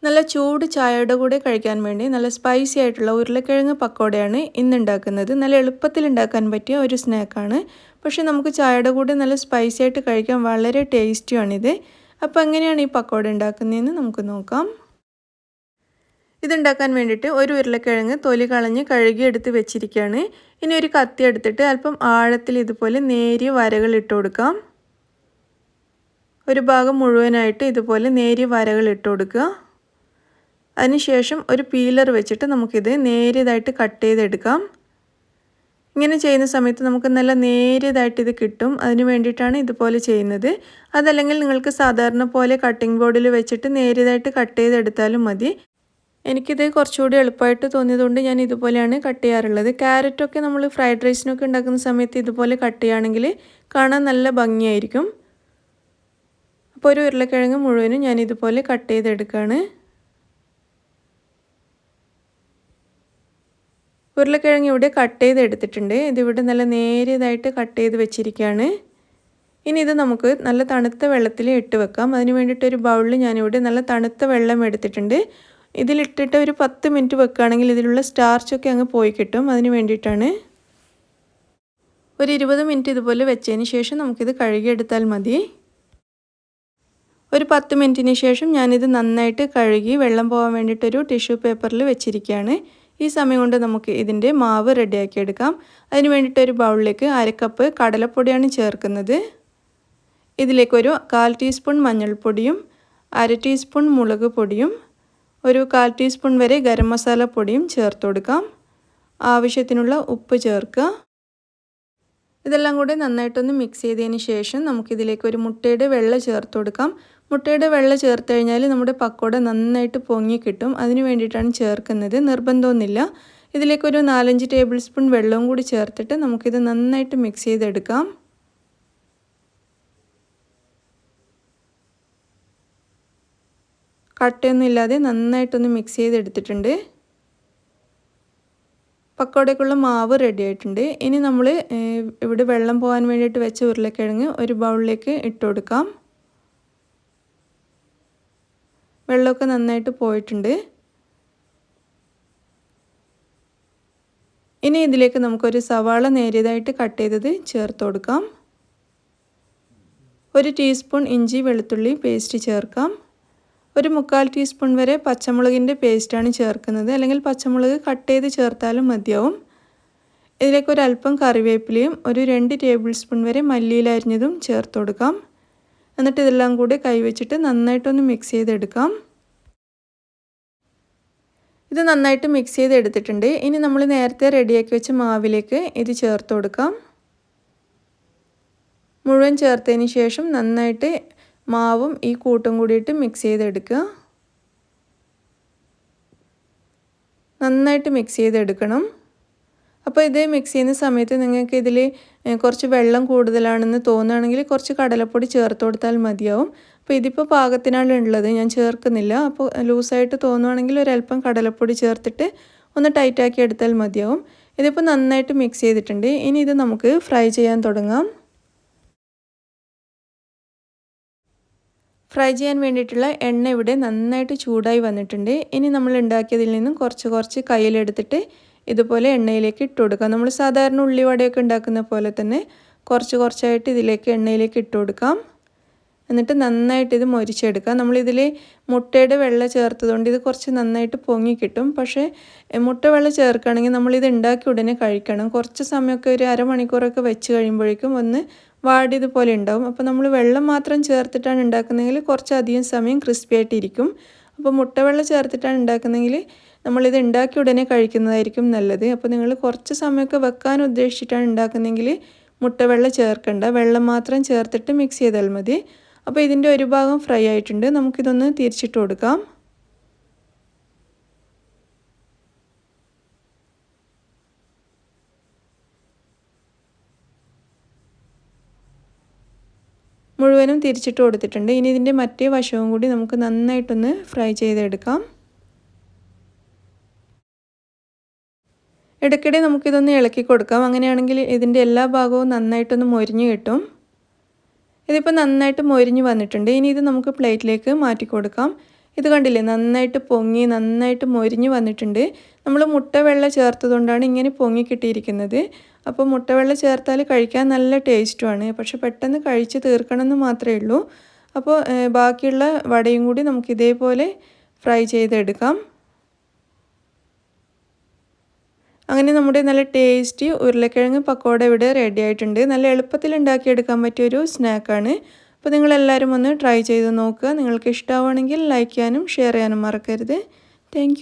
നല്ല ചൂട് ചായയുടെ കൂടെ കഴിക്കാൻ വേണ്ടി നല്ല സ്പൈസി ആയിട്ടുള്ള ഉരുളക്കിഴങ്ങ് പക്കോടയാണ് ഇന്ന് ഉണ്ടാക്കുന്നത്. നല്ല എളുപ്പത്തിൽ ഉണ്ടാക്കാൻ പറ്റിയ ഒരു സ്നാക്കാണ്. പക്ഷേ നമുക്ക് ചായയുടെ കൂടെ നല്ല സ്പൈസി ആയിട്ട് കഴിക്കാൻ വളരെ ടേസ്റ്റിയാണിത്. അപ്പോൾ എങ്ങനെയാണ് ഈ പക്കോട ഉണ്ടാക്കുന്നതെന്ന് നമുക്ക് നോക്കാം. ഇതുണ്ടാക്കാൻ വേണ്ടിയിട്ട് ഒരു ഉരുളക്കിഴങ്ങ് തൊലി കളഞ്ഞ് കഴുകി എടുത്ത് വെച്ചിരിക്കുകയാണ്. ഇനി ഒരു കത്തി എടുത്തിട്ട് അല്പം ആഴത്തിൽ ഇതുപോലെ നേരിയ വരകൾ ഇട്ട് കൊടുക്കാം. ഒരു ഭാഗം മുഴുവനായിട്ട് ഇതുപോലെ നേരിയ വരകൾ ഇട്ട് കൊടുക്കുക. അതിനുശേഷം ഒരു പീലർ വെച്ചിട്ട് നമുക്കിത് നേരിയതായിട്ട് കട്ട് ചെയ്തെടുക്കാം. ഇങ്ങനെ ചെയ്യുന്ന സമയത്ത് നമുക്ക് നല്ല നേരിയതായിട്ട് ഇത് കിട്ടും. അതിന് വേണ്ടിയിട്ടാണ് ഇതുപോലെ ചെയ്യുന്നത്. അതല്ലെങ്കിൽ നിങ്ങൾക്ക് സാധാരണ പോലെ കട്ടിംഗ് ബോർഡിൽ വെച്ചിട്ട് നേരിയതായിട്ട് കട്ട് ചെയ്തെടുത്താലും മതി. എനിക്കിത് കുറച്ചുകൂടി എളുപ്പമായിട്ട് തോന്നിയതുകൊണ്ട് ഞാൻ ഇതുപോലെയാണ് കട്ട് ചെയ്യാറുള്ളത്. ക്യാരറ്റൊക്കെ നമ്മൾ ഫ്രൈഡ് റൈസിനൊക്കെ ഉണ്ടാക്കുന്ന സമയത്ത് ഇതുപോലെ കട്ട് ചെയ്യുകയാണെങ്കിൽ കാണാൻ നല്ല ഭംഗിയായിരിക്കും. അപ്പോൾ ഒരു ഉരുളക്കിഴങ്ങ് മുഴുവനും ഞാൻ ഇതുപോലെ കട്ട് ചെയ്തെടുക്കുകയാണ്. ഉരുളക്കിഴങ്ങ് ഇവിടെ കട്ട് ചെയ്തെടുത്തിട്ടുണ്ട്. ഇതിവിടെ നല്ല നേരിയതായിട്ട് കട്ട് ചെയ്ത് വെച്ചിരിക്കുകയാണ്. ഇനി ഇത് നമുക്ക് നല്ല തണുത്ത വെള്ളത്തിൽ ഇട്ട് വെക്കാം. അതിന് വേണ്ടിയിട്ടൊരു ബൗളിൽ ഞാനിവിടെ നല്ല തണുത്ത വെള്ളം എടുത്തിട്ടുണ്ട്. ഇതിലിട്ടിട്ട് ഒരു 10 മിനിറ്റ് വെക്കുകയാണെങ്കിൽ ഇതിലുള്ള സ്റ്റാർച്ചൊക്കെ അങ്ങ് പോയി കിട്ടും. അതിന് വേണ്ടിയിട്ടാണ്. ഒരു 20 മിനിറ്റ് ഇതുപോലെ വെച്ചതിന് ശേഷം നമുക്കിത് കഴുകിയെടുത്താൽ മതി. ഒരു 10 മിനിറ്റിന് ശേഷം ഞാനിത് നന്നായിട്ട് കഴുകി വെള്ളം പോകാൻ വേണ്ടിയിട്ടൊരു ടിഷ്യൂ പേപ്പറിൽ വെച്ചിരിക്കുകയാണ്. ഈ സമയം കൊണ്ട് നമുക്ക് ഇതിൻ്റെ മാവ് റെഡിയാക്കി എടുക്കാം. അതിന് വേണ്ടിയിട്ടൊരു ബൗളിലേക്ക് 1/2 കപ്പ് കടലപ്പൊടിയാണ് ചേർക്കുന്നത്. ഇതിലേക്കൊരു 1/4 ടീസ്പൂൺ മഞ്ഞൾപ്പൊടിയും 1/2 ടീസ്പൂൺ മുളക് പൊടിയും ഒരു 1/4 ടീസ്പൂൺ വരെ ഗരം മസാല പൊടിയും ചേർത്ത് കൊടുക്കാം. ആവശ്യത്തിനുള്ള ഉപ്പ് ചേർക്കുക. ഇതെല്ലാം കൂടി നന്നായിട്ടൊന്ന് മിക്സ് ചെയ്തതിന് ശേഷം നമുക്കിതിലേക്ക് ഒരു മുട്ടയുടെ വെള്ള ചേർത്ത് കൊടുക്കാം. മുട്ടയുടെ വെള്ള ചേർത്ത് കഴിഞ്ഞാൽ നമ്മുടെ പക്കോട നന്നായിട്ട് പൊങ്ങി കിട്ടും. അതിന് വേണ്ടിയിട്ടാണ് ചേർക്കുന്നത്. നിർബന്ധമൊന്നുമില്ല. ഇതിലേക്കൊരു 4-5 ടേബിൾ സ്പൂൺ വെള്ളവും കൂടി ചേർത്തിട്ട് നമുക്കിത് നന്നായിട്ട് മിക്സ് ചെയ്തെടുക്കാം. കട്ടയൊന്നും ഇല്ലാതെ നന്നായിട്ടൊന്ന് മിക്സ് ചെയ്തെടുത്തിട്ടുണ്ട്. പക്കോടയ്ക്കുള്ള മാവ് റെഡി ആയിട്ടുണ്ട്. ഇനി നമ്മൾ ഇവിടെ വെള്ളം പോകാൻ വേണ്ടിയിട്ട് വെച്ച ഉരുളക്കിഴങ്ങ് ഒരു ബൗളിലേക്ക് ഇട്ട് കൊടുക്കാം. വെള്ളമൊക്കെ നന്നായിട്ട് പോയിട്ടുണ്ട്. ഇനി ഇതിലേക്ക് നമുക്കൊരു സവാള നേരിയതായിട്ട് കട്ട് ചെയ്തത് ചേർത്ത് കൊടുക്കാം. 1 ടീസ്പൂൺ ഇഞ്ചി വെളുത്തുള്ളി പേസ്റ്റ് ചേർക്കാം. ഒരു 1/4 ടീസ്പൂൺ വരെ പച്ചമുളകിൻ്റെ പേസ്റ്റാണ് ചേർക്കുന്നത്. അല്ലെങ്കിൽ പച്ചമുളക് കട്ട് ചെയ്ത് ചേർത്താലും മതിയാവും. ഇതിലേക്ക് ഒരല്പം കറിവേപ്പിലയും ഒരു 2 ടേബിൾ സ്പൂൺ വരെ മല്ലിയില അരിഞ്ഞതും ചേർത്ത് കൊടുക്കാം. എന്നിട്ട് ഇതെല്ലാം കൂടി കൈവച്ചിട്ട് നന്നായിട്ടൊന്ന് മിക്സ് ചെയ്തെടുക്കാം. ഇത് നന്നായിട്ട് മിക്സ് ചെയ്തെടുത്തിട്ടുണ്ട്. ഇനി നമ്മൾ നേരത്തെ റെഡിയാക്കി വെച്ച മാവിലേക്ക് ഇത് ചേർത്ത് കൊടുക്കാം. മുഴുവൻ ചേർത്തതിന് ശേഷം നന്നായിട്ട് മാവും ഈ കൂട്ടും കൂടിയിട്ട് മിക്സ് ചെയ്തെടുക്കുക. നന്നായിട്ട് മിക്സ് ചെയ്തെടുക്കണം. അപ്പോൾ ഇത് മിക്സ് ചെയ്യുന്ന സമയത്ത് നിങ്ങൾക്ക് ഇതിൽ കുറച്ച് വെള്ളം കൂടുതലാണെന്ന് തോന്നുകയാണെങ്കിൽ കുറച്ച് കടലപ്പൊടി ചേർത്ത് കൊടുത്താൽ മതിയാവും. അപ്പോൾ ഇതിപ്പോൾ പാകത്തിനാണ് ഉള്ളത്, ഞാൻ ചേർക്കുന്നില്ല. അപ്പോൾ ലൂസായിട്ട് തോന്നുകയാണെങ്കിൽ ഒരല്പം കടലപ്പൊടി ചേർത്തിട്ട് ഒന്ന് ടൈറ്റാക്കി എടുത്താൽ മതിയാവും. ഇതിപ്പോൾ നന്നായിട്ട് മിക്സ് ചെയ്തിട്ടുണ്ട്. ഇനി ഇത് നമുക്ക് ഫ്രൈ ചെയ്യാൻ തുടങ്ങാം. ഫ്രൈ ചെയ്യാൻ വേണ്ടിയിട്ടുള്ള എണ്ണ ഇവിടെ നന്നായിട്ട് ചൂടായി വന്നിട്ടുണ്ട്. ഇനി നമ്മൾ ഉണ്ടാക്കിയതിൽ നിന്നും കുറച്ച് കയ്യിലെടുത്തിട്ട് ഇതുപോലെ എണ്ണയിലേക്ക് ഇട്ട് കൊടുക്കാം. നമ്മൾ സാധാരണ ഉള്ളിവടയൊക്കെ ഉണ്ടാക്കുന്ന പോലെ തന്നെ കുറച്ചായിട്ട് ഇതിലേക്ക് എണ്ണയിലേക്ക് ഇട്ട് കൊടുക്കാം. എന്നിട്ട് നന്നായിട്ട് ഇത് മൊരിച്ചെടുക്കാം. നമ്മളിതിൽ മുട്ടയുടെ വെള്ള ചേർത്തതുകൊണ്ട് ഇത് കുറച്ച് നന്നായിട്ട് പൊങ്ങി കിട്ടും. പക്ഷേ മുട്ട വെള്ള ചേർക്കുകയാണെങ്കിൽ നമ്മളിത് ഉണ്ടാക്കി ഉടനെ കഴിക്കണം. കുറച്ച് സമയമൊക്കെ ഒരു അരമണിക്കൂറൊക്കെ വെച്ച് കഴിയുമ്പോഴേക്കും ഒന്ന് വാടിയതുപോലെ ഉണ്ടാവും. അപ്പോൾ നമ്മൾ വെള്ളം മാത്രം ചേർത്തിട്ടാണ് ഉണ്ടാക്കുന്നതെങ്കിൽ കുറച്ചധികം സമയം ക്രിസ്പി ആയിട്ടിരിക്കും. അപ്പോൾ മുട്ട വെള്ള ചേർത്തിട്ടാണ് ഉണ്ടാക്കുന്നതെങ്കിൽ നമ്മളിത് ഉണ്ടാക്കി ഉടനെ കഴിക്കുന്നതായിരിക്കും നല്ലത്. അപ്പോൾ നിങ്ങൾ കുറച്ച് സമയമൊക്കെ വെക്കാൻ ഉദ്ദേശിച്ചിട്ടാണ് ഉണ്ടാക്കുന്നതെങ്കിൽ മുട്ട വെള്ള ചേർക്കണ്ട, വെള്ളം മാത്രം ചേർത്തിട്ട് മിക്സ് ചെയ്താൽ മതി. അപ്പോൾ ഇതിൻ്റെ ഒരു ഭാഗം ഫ്രൈ ആയിട്ടുണ്ട്. നമുക്കിതൊന്ന് തിരിച്ചിട്ട് കൊടുക്കാം. മുഴുവനും തിരിച്ചിട്ട് കൊടുത്തിട്ടുണ്ട്. ഇനി ഇതിൻ്റെ മറ്റേ വശവും കൂടി നമുക്ക് നന്നായിട്ടൊന്ന് ഫ്രൈ ചെയ്തെടുക്കാം. ഇടയ്ക്കിടെ നമുക്കിതൊന്ന് ഇളക്കി കൊടുക്കാം. അങ്ങനെയാണെങ്കിൽ ഇതിൻ്റെ എല്ലാ ഭാഗവും നന്നായിട്ടൊന്ന് മൊരിഞ്ഞ് കിട്ടും. ഇതിപ്പോൾ നന്നായിട്ട് മൊരിഞ്ഞ് വന്നിട്ടുണ്ട്. ഇനി ഇത് നമുക്ക് പ്ലേറ്റിലേക്ക് മാറ്റി കൊടുക്കാം. ഇത് കണ്ടില്ലേ, നന്നായിട്ട് പൊങ്ങി നന്നായിട്ട് മൊരിഞ്ഞ് വന്നിട്ടുണ്ട്. നമ്മൾ മുട്ട വെള്ള ചേർത്തതുകൊണ്ടാണ് ഇങ്ങനെ പൊങ്ങി കിട്ടിയിരിക്കുന്നത്. അപ്പോൾ മുട്ട വെള്ള ചേർത്താൽ കഴിക്കാൻ നല്ല ടേസ്റ്റുമാണ്. പക്ഷെ പെട്ടെന്ന് കഴിച്ച് തീർക്കണമെന്ന് മാത്രമേ ഉള്ളൂ. അപ്പോൾ ബാക്കിയുള്ള വടയും കൂടി നമുക്ക് ഇതേപോലെ ഫ്രൈ ചെയ്തെടുക്കാം. അങ്ങനെ നമ്മുടെ നല്ല ടേസ്റ്റി ഉരുളക്കിഴങ്ങ് പക്കോട ഇവിടെ റെഡി ആയിട്ടുണ്ട്. നല്ല എളുപ്പത്തിൽ ഉണ്ടാക്കിയെടുക്കാൻ പറ്റിയൊരു സ്നാക്കാണ്. അപ്പോൾ നിങ്ങളെല്ലാവരും ഒന്ന് ട്രൈ ചെയ്ത് നോക്കുക. നിങ്ങൾക്ക് ഇഷ്ടമാവുകയാണെങ്കിൽ ലൈക്ക് ചെയ്യാനും ഷെയർ ചെയ്യാനും മറക്കരുത്. താങ്ക്